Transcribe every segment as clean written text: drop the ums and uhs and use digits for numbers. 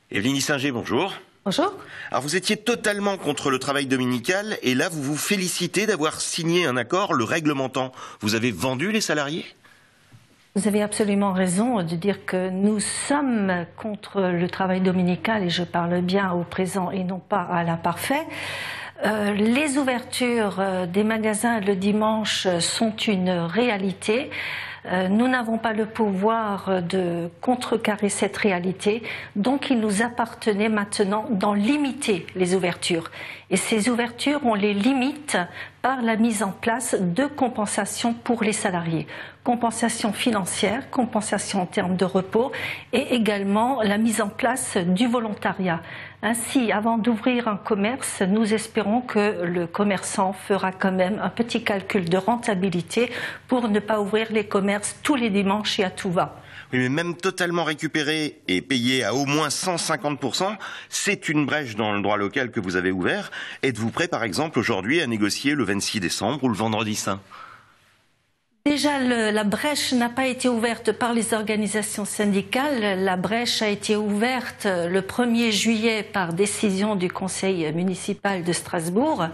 Evelynie Singer, bonjour. Bonjour. Alors vous étiez totalement contre le travail dominical et là vous vous félicitez d'avoir signé un accord le réglementant. Vous avez vendu les salariés ? Vous avez absolument raison de dire que nous sommes contre le travail dominical et je parle bien au présent et non pas à l'imparfait. Les ouvertures des magasins le dimanche sont une réalité. Nous n'avons pas le pouvoir de contrecarrer cette réalité, donc il nous appartenait maintenant d'en limiter les ouvertures. Et ces ouvertures, on les limite par la mise en place de compensations pour les salariés. Compensation financière, compensation en termes de repos et également la mise en place du volontariat. Ainsi, avant d'ouvrir un commerce, nous espérons que le commerçant fera quand même un petit calcul de rentabilité pour ne pas ouvrir les commerces tous les dimanches et à tout va. Oui, mais même totalement récupéré et payé à au moins 150%, c'est une brèche dans le droit local que vous avez ouvert. Êtes-vous prêt, par exemple, aujourd'hui à négocier le 26 décembre ou le vendredi saint ? Déjà, la brèche n'a pas été ouverte par les organisations syndicales. La brèche a été ouverte le 1er juillet par décision du conseil municipal de Strasbourg,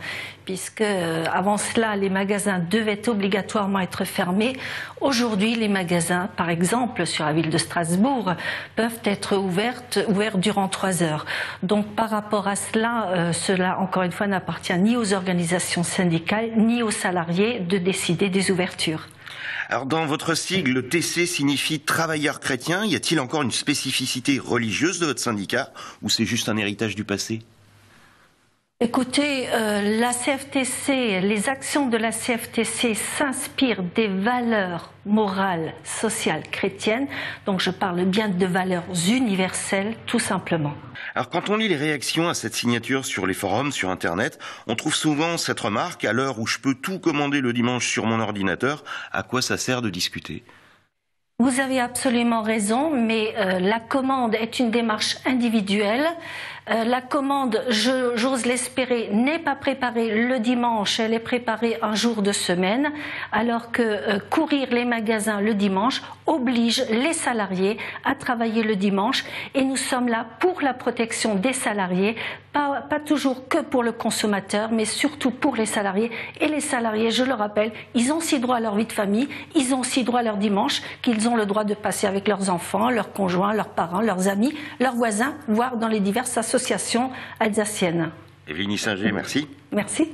puisque avant cela, les magasins devaient obligatoirement être fermés. Aujourd'hui, les magasins, par exemple, sur la ville de Strasbourg, peuvent être ouverts durant 3 heures. Donc, par rapport à cela, cela, encore une fois, n'appartient ni aux organisations syndicales, ni aux salariés de décider des ouvertures. Alors dans votre sigle, TC signifie travailleurs chrétiens. Y a-t-il encore une spécificité religieuse de votre syndicat ou c'est juste un héritage du passé ? Écoutez, la CFTC, les actions de la CFTC s'inspirent des valeurs morales, sociales, chrétiennes. Donc je parle bien de valeurs universelles, tout simplement. Alors quand on lit les réactions à cette signature sur les forums, sur Internet, on trouve souvent cette remarque: à l'heure où je peux tout commander le dimanche sur mon ordinateur, à quoi ça sert de discuter ? Vous avez absolument raison, mais la commande est une démarche individuelle. La commande, j'ose l'espérer, n'est pas préparée le dimanche, elle est préparée un jour de semaine, alors que courir les magasins le dimanche oblige les salariés à travailler le dimanche. Et nous sommes là pour la protection des salariés, pas toujours que pour le consommateur, mais surtout pour les salariés. Et les salariés, je le rappelle, ils ont aussi droit à leur vie de famille, ils ont aussi droit à leur dimanche, qu'ils ont le droit de passer avec leurs enfants, leurs conjoints, leurs parents, leurs amis, leurs voisins, voire dans les diverses associations alsaciennes. Evelynie Singer, merci. Merci.